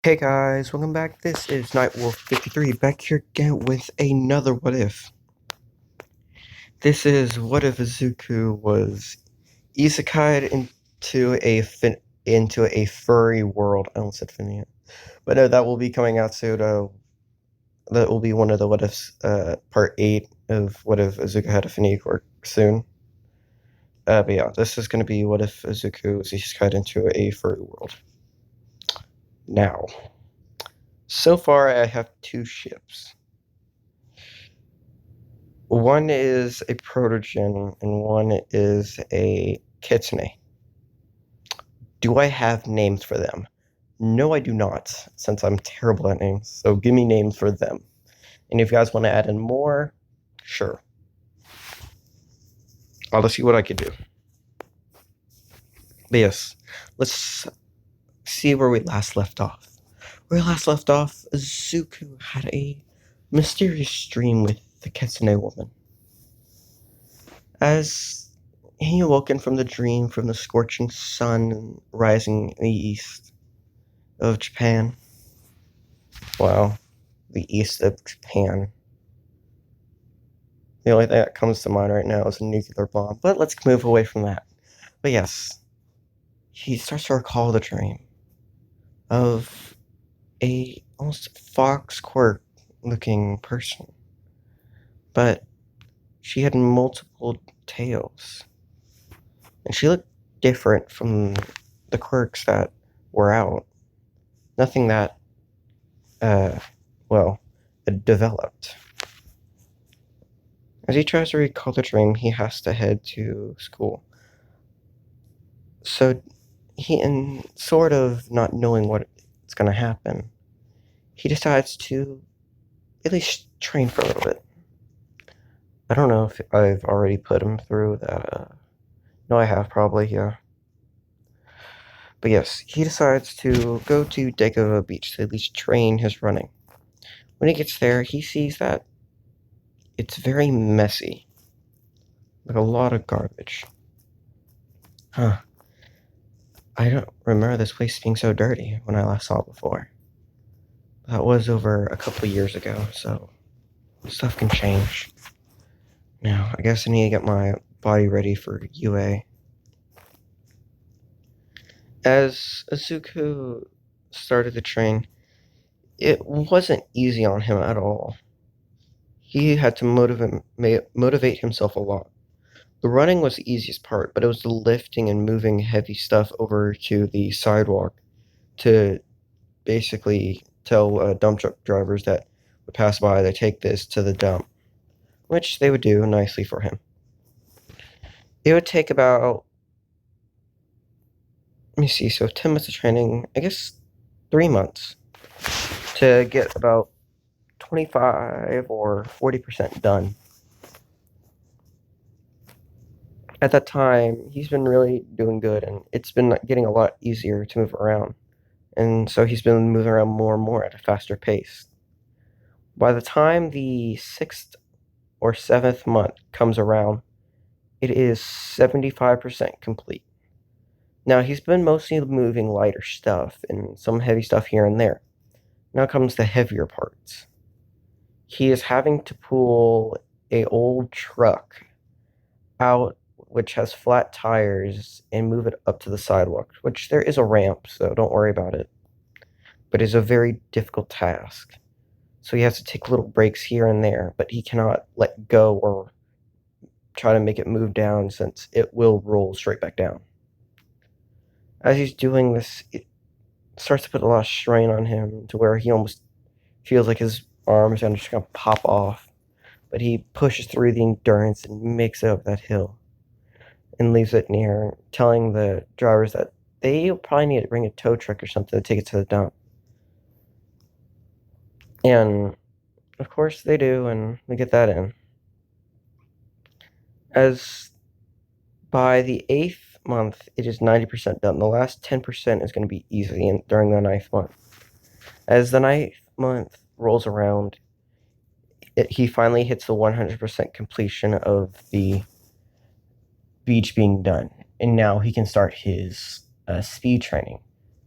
Hey guys, welcome back. This is Nightwolf53 back here again with another what if. This is what if Izuku was isekai'd into a furry world. I almost said Finnegan. But no, that will be coming out soon. That will be one of the what ifs, part 8 of what if Izuku had a Finnegan work soon. But yeah, this is gonna be what if Izuku was isekai'd into a furry world. Now, so far I have two ships. One is a protogen and one is a kitsune. Do I have names for them? No, I do not, since I'm terrible at names. So give me names for them. And if you guys want to add in more, sure. I'll see what I could do. But yes, let's see where we last left off. Where we last left off, Zuko had a mysterious dream with the kitsune woman. As he awoken from the dream from the scorching sun rising in the east of Japan. Wow, the east of Japan. The only thing that comes to mind right now is a nuclear bomb, but let's move away from that. But yes, he starts to recall the dream of a almost fox quirk looking person, but she had multiple tails, and she looked different from the quirks that were out. Nothing that, uh, well, developed. As he tries to recall the dream, he has to head to school. So he, in sort of not knowing what's going to happen, he decides to at least train for a little bit. I don't know if I've already put him through that. No, I have probably, yeah. But yes, he decides to go to deku Beach to at least train his running. When he gets there, he sees that it's very messy, like a lot of garbage. Huh. I don't remember this place being so dirty when I last saw it before. That was over a couple years ago, so stuff can change. Now, I guess I need to get my body ready for UA. As Azuku started to train, it wasn't easy on him at all. He had to motivate himself a lot. The running was the easiest part, but it was the lifting and moving heavy stuff over to the sidewalk to basically tell dump truck drivers that would pass by to take this to the dump, which they would do nicely for him. It would take about, let me see, so 10 months of training, I guess 3 months to get about 25 or 40% done. At that time, he's been really doing good, and it's been getting a lot easier to move around. And so he's been moving around more and more at a faster pace. By the time the 6th or 7th month comes around, it is 75% complete. Now, he's been mostly moving lighter stuff and some heavy stuff here and there. Now comes the heavier parts. He is having to pull a old truck out which has flat tires and move it up to the sidewalk, which there is a ramp, so don't worry about it. But it's a very difficult task. So he has to take little breaks here and there, but he cannot let go or try to make it move down since it will roll straight back down. As he's doing this, it starts to put a lot of strain on him to where he almost feels like his arms are just gonna pop off. But he pushes through the endurance and makes it up that hill and leaves it near, telling the drivers that they probably need to bring a tow truck or something to take it to the dump. And of course they do, and we get that in. As by the 8th month, it is 90% done. The last 10% is going to be easy during the 9th month. As the 9th month rolls around, he finally hits the 100% completion of the beach being done. And now he can start his speed training,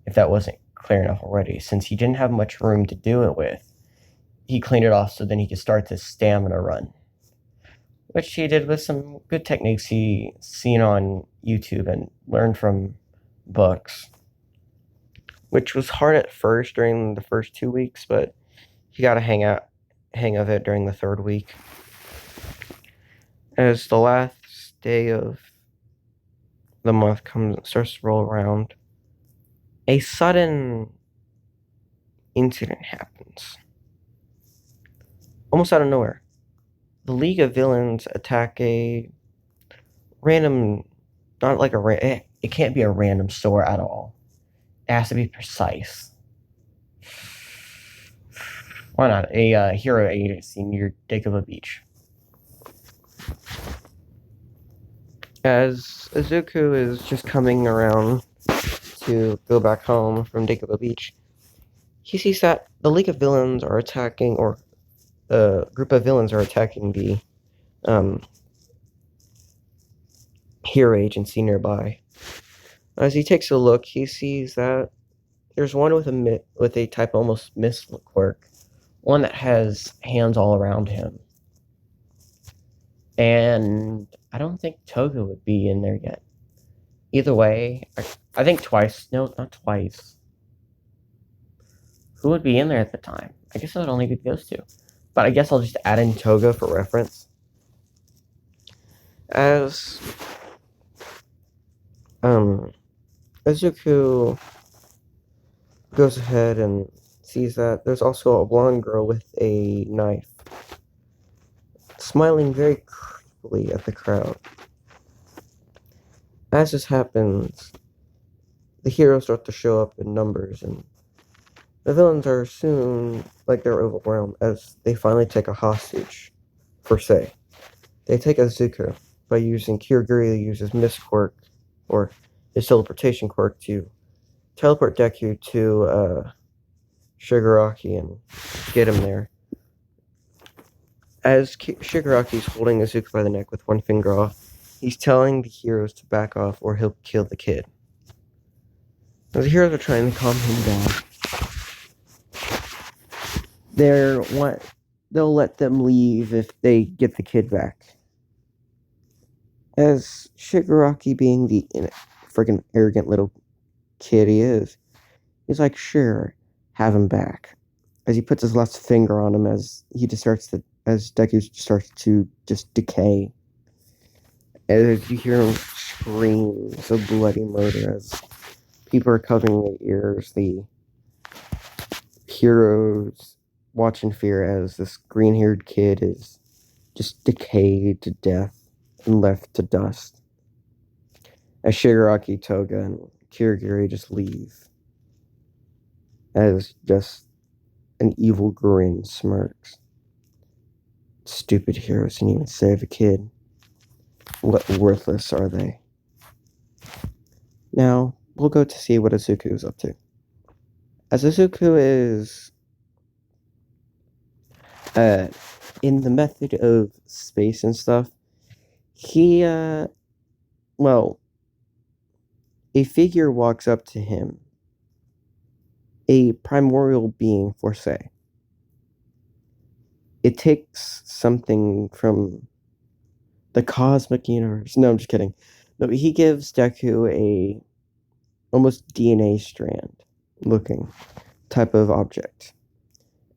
if that wasn't clear enough already. Since he didn't have much room to do it with, he cleaned it off so then he could start the stamina run, which he did with some good techniques he seen on YouTube and learned from books, which was hard at first during the first 2 weeks, but he got a hang of it during the third week. As the last day of the month starts to roll around, a sudden incident happens. Almost out of nowhere. The League of Villains attack a random, not like it can't be a random store at all. It has to be precise. Why not? A hero agency near Deku Beach. As Izuku is just coming around to go back home from Deku Beach, he sees that the League of Villains are attacking, or a group of villains are attacking the hero agency nearby. As he takes a look, he sees that there's one with a type almost mist quirk, one that has hands all around him. And I don't think Toga would be in there yet. Either way, I think twice. No, not twice. Who would be in there at the time? I guess it would only be those two. But I guess I'll just add in Toga for reference. As Izuku goes ahead and sees that there's also a blonde girl with a knife, smiling very creepily at the crowd. As this happens, the heroes start to show up in numbers, and the villains are soon like they're overwhelmed as they finally take a hostage, per se. They take Izuku by using Kirigiri uses Mist Quirk, or his teleportation quirk, to teleport Deku to Shigaraki and get him there. As Shigaraki's holding Izuku by the neck with one finger off, he's telling the heroes to back off or he'll kill the kid. As the heroes are trying to calm him down, they'll let them leave if they get the kid back. As Shigaraki, being the freaking arrogant little kid he is, he's like, sure, have him back. As he puts his last finger on him as Deku starts to just decay. As you hear him screams of bloody murder as people are covering their ears, the heroes watch in fear as this green-haired kid is just decayed to death and left to dust. As Shigaraki, Toga, and Kirigiri just leave, as just an evil grin smirks. Stupid heroes didn't even save a kid. What worthless are they? Now, we'll go to see what Izuku is up to. As Izuku is in the method of space and stuff, he, a figure walks up to him. A primordial being, for say. It takes something from the cosmic universe. No, I'm just kidding. No, he gives Deku a almost DNA strand looking type of object.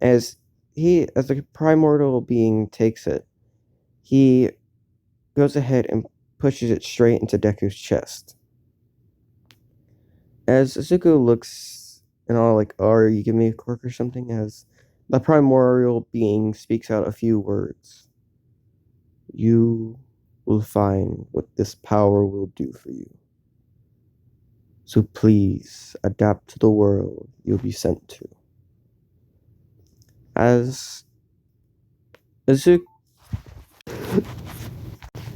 As the primordial being takes it, he goes ahead and pushes it straight into Deku's chest. As Izuku looks and all like, oh, are you giving me a quirk or something? As the primordial being speaks out a few words. You will find what this power will do for you. So please adapt to the world you'll be sent to. As Izuku,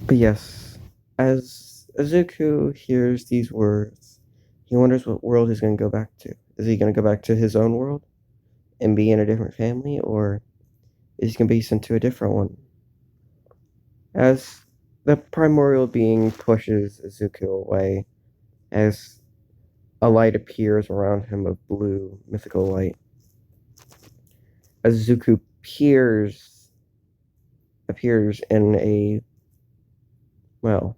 but yes, as Izuku hears these words, he wonders what world he's going to go back to. Is he going to go back to his own world and be in a different family, or is he going to be sent to a different one? As the primordial being pushes Izuku away, as a light appears around him of blue, mythical light. As Zuko appears in well,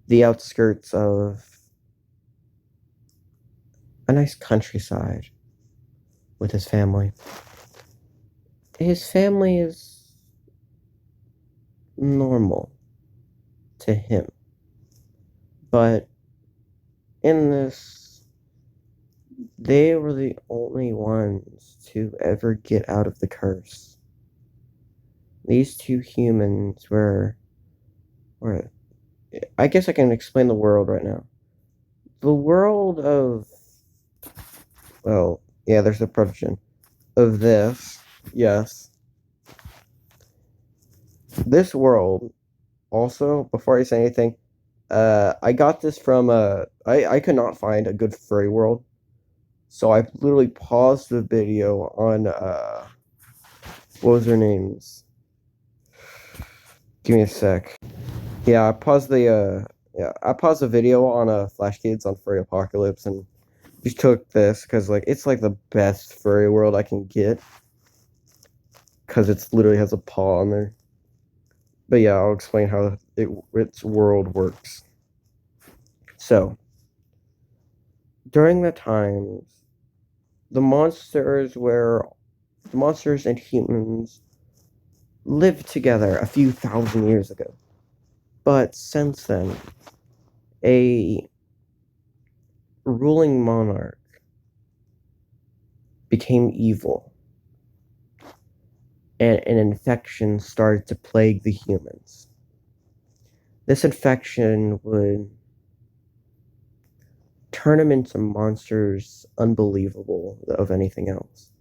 the outskirts of a nice countryside with his family. His family is normal to him, but in this, they were the only ones to ever get out of the curse. These two humans were I guess I can explain the world right now. The world of, well, yeah, there's a provision of this, yes. This world, also, before I say anything, I got this from, I could not find a good furry world, so I literally paused the video on, what was their names? Give me a sec. Yeah, I paused the video on, Flashgitz on Furry Apocalypse, and just took this, because, like, it's, like, the best furry world I can get, because it literally has a paw on there. But yeah, I'll explain how its world works. So, during the times, the monsters and humans lived together a few thousand years ago. But since then, a ruling monarch became evil, and an infection started to plague the humans. This infection would turn them into monsters unbelievable of anything else.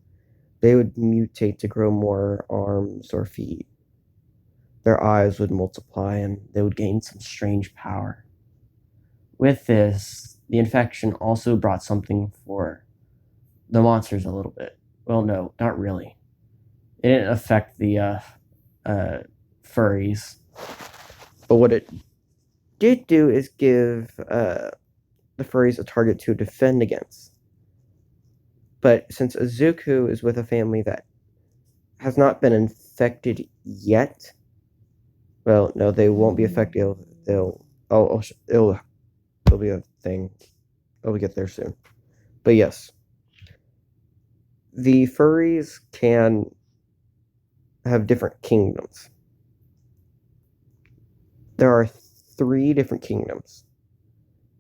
They would mutate to grow more arms or feet. Their eyes would multiply and they would gain some strange power. With this, the infection also brought something for the monsters a little bit. Well, no, not really. It didn't affect the furries. But what it did do is give the furries a target to defend against. But since Izuku is with a family that has not been infected yet, well, no, they won't be affected. It'll be a thing. We'll get there soon. But yes, the furries can have different kingdoms. There are 3 different kingdoms.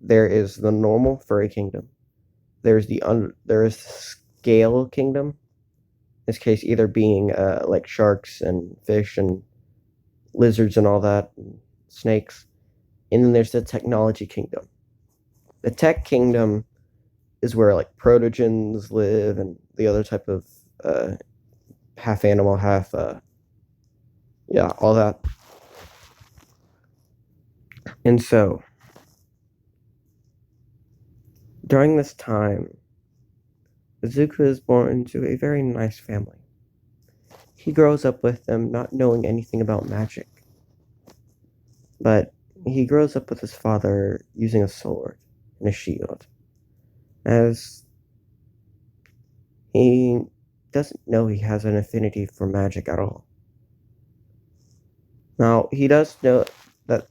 There is the normal furry kingdom. There is the scale kingdom. In this case, either being like sharks and fish and lizards and all that, and snakes. And then there's the technology kingdom. The tech kingdom is where like protogens live and the other type of half animal, half yeah, all that. And so during this time, Zuko is born into a very nice family. He grows up with them not knowing anything about magic. But he grows up with his father using a sword and a shield, as he doesn't know he has an affinity for magic at all. Now, he does know that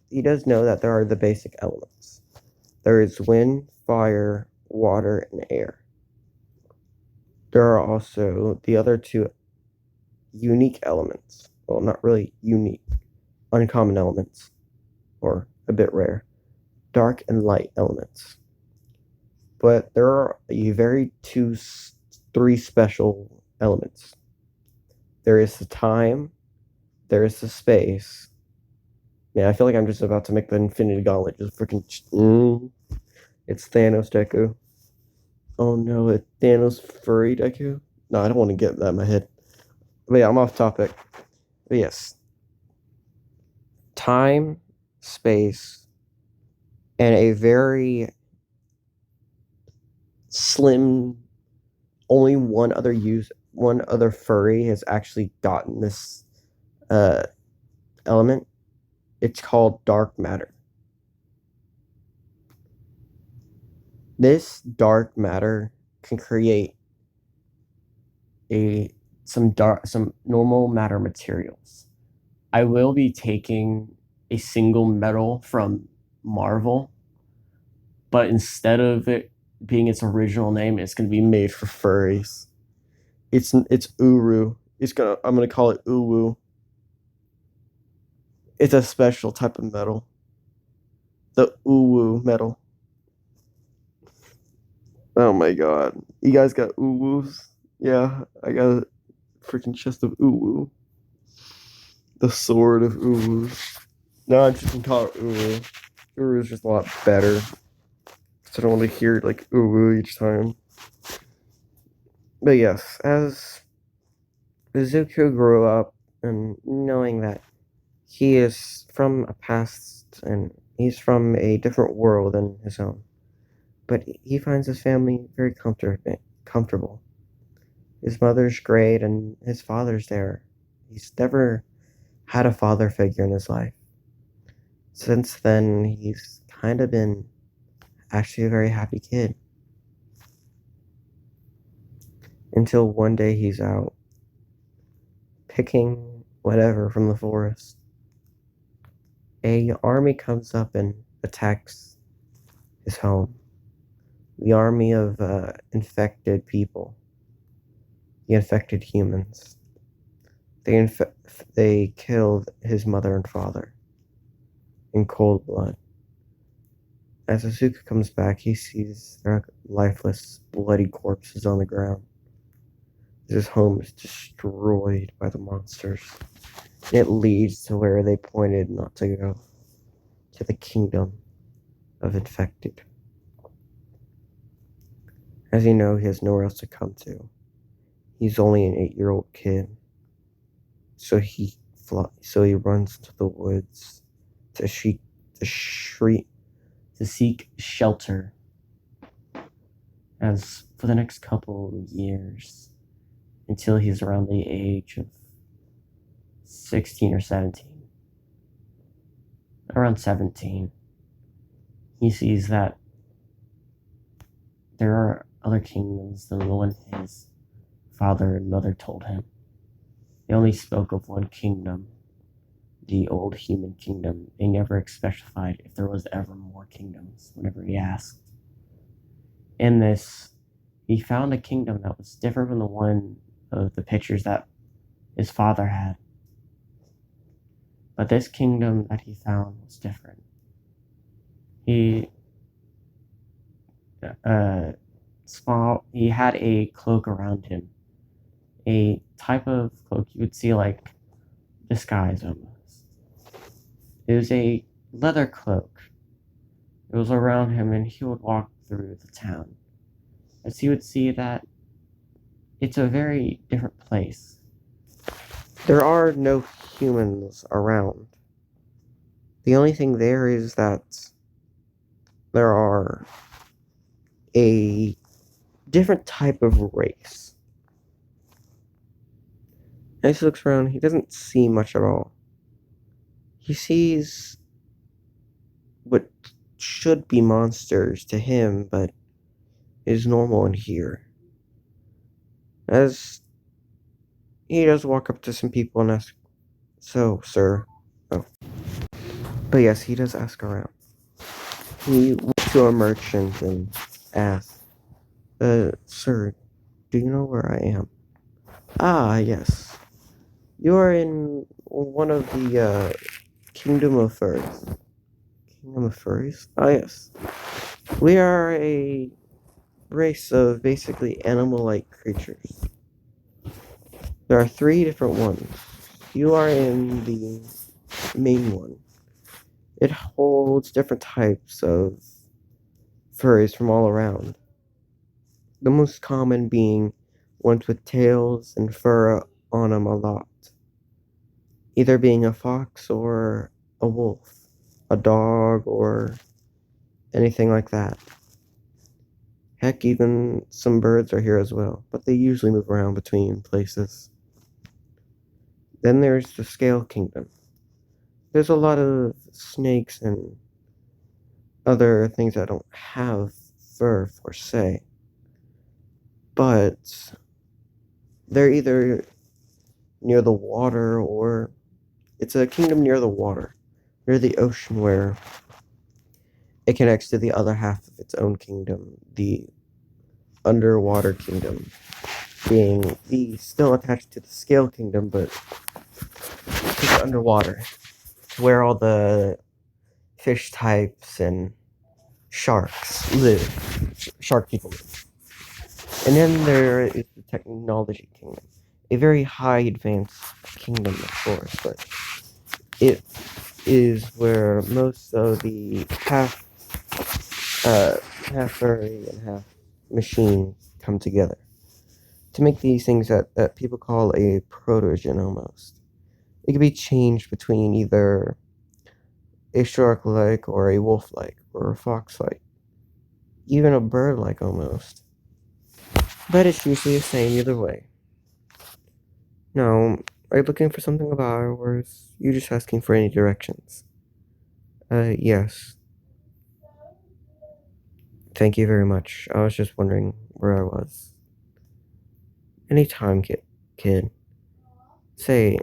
there are the basic elements. There is wind, fire, water, and air. There are also the other 2 unique elements. Well, not really unique, uncommon elements, or a bit rare. Dark and light elements. But there are three special elements. There is the time, there is the space. Man, I feel like I'm just about to make the Infinity Gauntlet. Just freaking. It's Thanos Deku. Oh no, it's Thanos furry Deku. No, I don't want to get that in my head. But yeah, I'm off topic. But yes, time, space, and a very slim. Only one other furry has actually gotten this element. It's called dark matter. This dark matter can create a some normal matter materials. I will be taking a single metal from Marvel, but instead of it being its original name, it's going to be made for furries. It's Uru. I'm gonna call it Uwu. It's a special type of metal, the Uwu metal. Oh my god, you guys got Uwus? Yeah, I got a freaking chest of Uwu. The sword of Uwus. No, I'm just gonna call it Uwu. Uwu is just a lot better. So I don't want to hear like Uwu each time. But yes, as Izuku grew up and knowing that he is from a past and he's from a different world than his own, but he finds his family very comfortable. His mother's great and his father's there. He's never had a father figure in his life. Since then, he's kind of been actually a very happy kid. Until one day he's out picking whatever from the forest. A army comes up and attacks his home. The army of infected people, the infected humans. They killed his mother and father in cold blood. As Asuka comes back, he sees their lifeless, bloody corpses on the ground. His home is destroyed by the monsters. It leads to where they pointed not to go, to the kingdom of infected. As you know, he has nowhere else to come to. He's only an 8-year-old kid, so he runs into the woods to seek shelter. As for the next couple of years, until he's around the age of 16 or 17, around 17, he sees that there are other kingdoms than the one his father and mother told him. They only spoke of one kingdom, the old human kingdom. They never specified if there was ever more kingdoms whenever he asked. In this, he found a kingdom that was different from the one of the pictures that his father had. But this kingdom that he found was different. He had a cloak around him, a type of cloak you would see like disguise almost. It was a leather cloak. It was around him, and he would walk through the town as he would see that it's a very different place. There are no humans around. The only thing there is that there are a different type of race. As he looks around, he doesn't see much at all. He sees what should be monsters to him, but is normal in here. As he does walk up to some people and ask, "So, sir." Oh. But yes, he does ask around. He went to a merchant and asked, "Sir, do you know where I am?" "Ah, yes. You are in one of the Kingdom of Furries." Kingdom of Furries? Ah, yes. We are a race of basically animal-like creatures. There are 3 different ones. You are in the main one. It holds different types of furries from all around. The most common being ones with tails and fur on them a lot. Either being a fox or a wolf, a dog, or anything like that. Heck, even some birds are here as well, but they usually move around between places. Then there's the Scale Kingdom. There's a lot of snakes and other things that don't have fur per se, but they're either near the water or it's a kingdom near the water, near the ocean where it connects to the other half of its own kingdom, the underwater kingdom, being the still attached to the scale kingdom, but it's underwater, to where all the fish types and sharks live, shark people live. And then there is the technology kingdom, a very high advanced kingdom, of course, but it is where most of the uh, half furry and half machine come together to make these things that people call a protogen almost. It can be changed between either a shark-like or a wolf-like or a fox-like, even a bird-like almost. But it's usually the same either way. Now, are you looking for something about it, or is you just asking for any directions? Yes. Thank you very much. I was just wondering where I was. Anytime, kid. Say,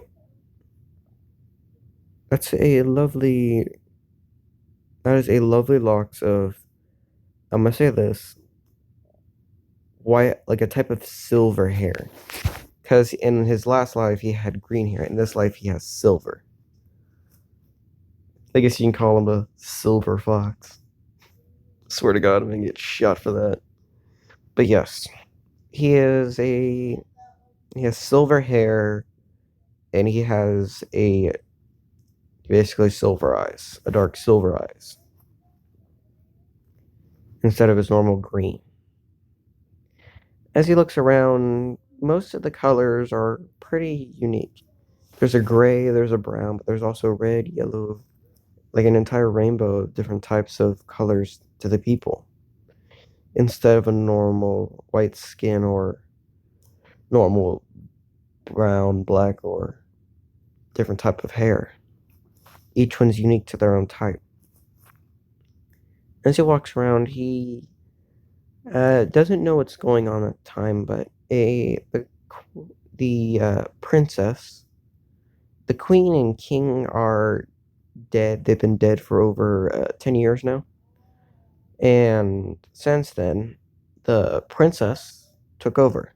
that's a lovely. That is a lovely locks of. I'm gonna say this. White, like a type of silver hair. Because in his last life he had green hair. In this life he has silver. I guess you can call him a silver fox. Swear to God, I'm gonna get shot for that. But yes, he is a. He has silver hair, and he has a basically silver eyes, a dark silver eyes, instead of his normal green. As he looks around, most of the colors are pretty unique. There's a gray, there's a brown, but there's also red, yellow, like an entire rainbow of different types of colors to the people, instead of a normal white skin or normal brown, black, or different type of hair. Each one's unique to their own type. As he walks around, he doesn't know what's going on at the time, but the princess, the queen and king are dead. They've been dead for over 10 years now. And since then, the princess took over,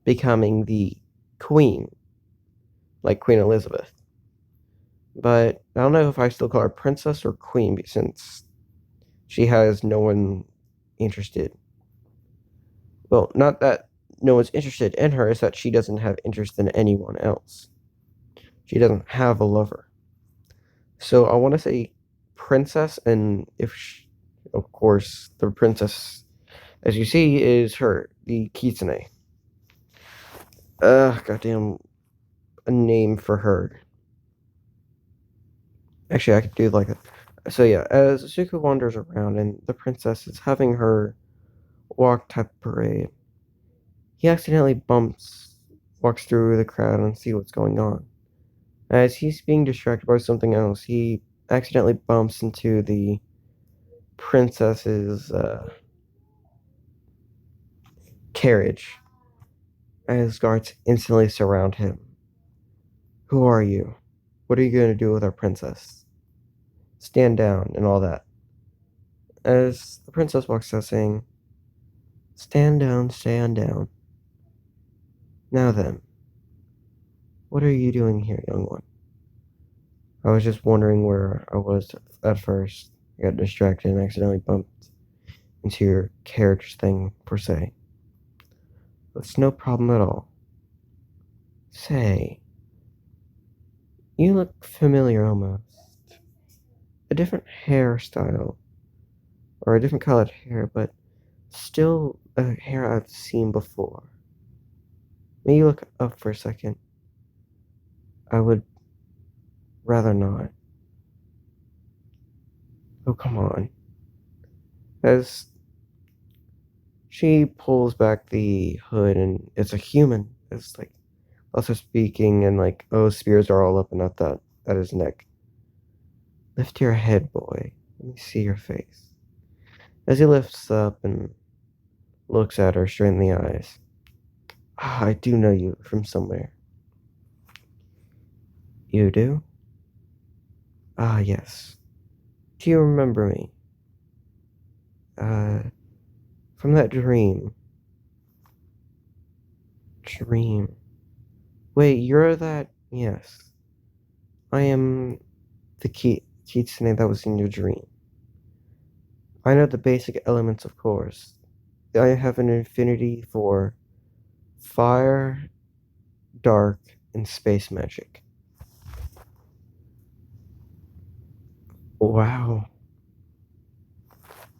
becoming the queen, like Queen Elizabeth. But I don't know if I still call her princess or queen since she has no one interested. Well, not that no one's interested in her, it's that she doesn't have interest in anyone else. She doesn't have a lover. So I want to say princess, and if she, of course, the princess, as you see, is her, the kitsune. Goddamn, a name for her. Actually, I could do like a. So yeah, as Zuko wanders around and the princess is having her walk type parade, he accidentally walks through the crowd and see what's going on. As he's being distracted by something else, he accidentally bumps into the princess's carriage, as guards instantly surround him. Who are you? What are you going to do with our princess? Stand down and all that. As the princess walks out saying, stand down, stand down. Now then, what are you doing here, young one? I was just wondering where I was at first. I got distracted and accidentally bumped into your carriage thing, per se. It's no problem at all. Say, you look familiar almost. A different hairstyle, or a different colored hair, but still a hair I've seen before. May you look up for a second? I would rather not. Oh, come on. As she pulls back the hood, and it's a human. It's like also speaking, and like, oh, spears are all up and at his neck. Lift your head, boy. Let me see your face. As he lifts up and looks at her straight in the eyes. Ah, I do know you from somewhere. You do? Ah, yes. Do you remember me? Uh, from that dream. Dream. Wait, you're that? Yes. I am the kitsune that was in your dream. I know the basic elements, of course. I have an affinity for fire, dark, and space magic. Wow,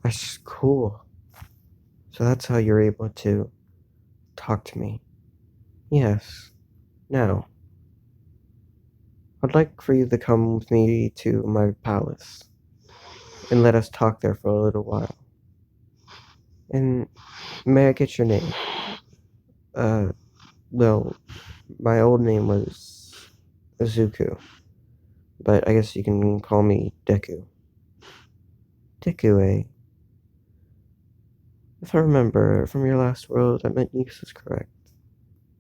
that's cool. So that's how you're able to talk to me. Yes. Now, I'd like for you to come with me to my palace and let us talk there for a little while. And may I get your name? Uh, well, my old name was Izuku, but I guess you can call me Deku. Deku, eh? If I remember from your last world, I meant use is correct.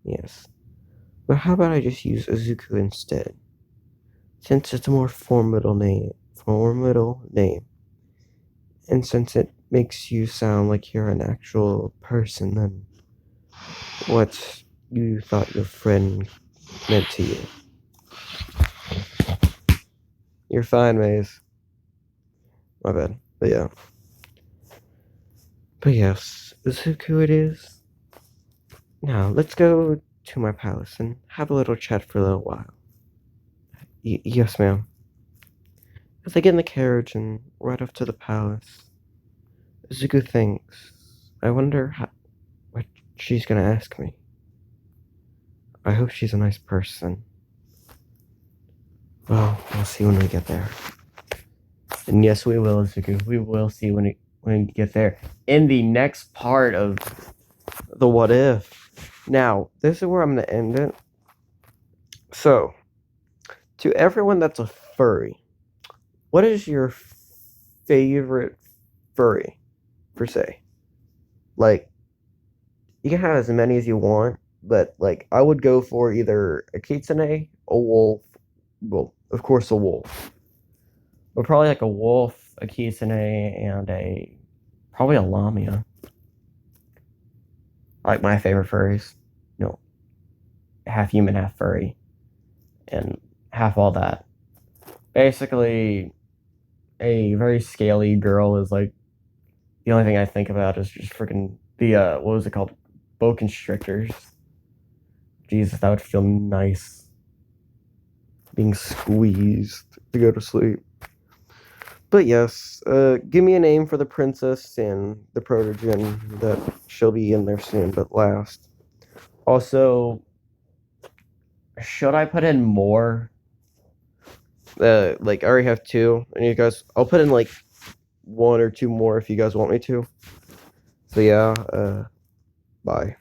Yes. But how about I just use Izuku instead? Since it's a more formidable name, and since it makes you sound like you're an actual person than what you thought your friend meant to you. You're fine, Maze. My bad. But yeah. But yes, Izuku it is. Now, let's go to my palace and have a little chat for a little while. Yes, ma'am. As I get in the carriage and ride off to the palace, Izuku thinks, I wonder what she's gonna ask me. I hope she's a nice person. Well, we'll see when we get there. And yes, we will, Izuku. We will see when we get there. In the next part of the what if. Now, this is where I'm gonna end it. So, to everyone that's a furry, what is your favorite furry, per se? Like, you can have as many as you want, but like I would go for either a kitsune, a wolf, well, of course a wolf, but probably like a wolf, a kitsune, and a probably a lamia. Like my favorite furries, you know, half human, half furry, and half all that. Basically, a very scaly girl is like the only thing I think about is just freaking the what was it called, boa constrictors. Jesus, that would feel nice. Being squeezed to go to sleep. But yes, give me a name for the princess and the protogen that she'll be in there soon, but last. Also, should I put in more? Like I already have two, and you guys, I'll put in like one or two more if you guys want me to. So yeah, bye.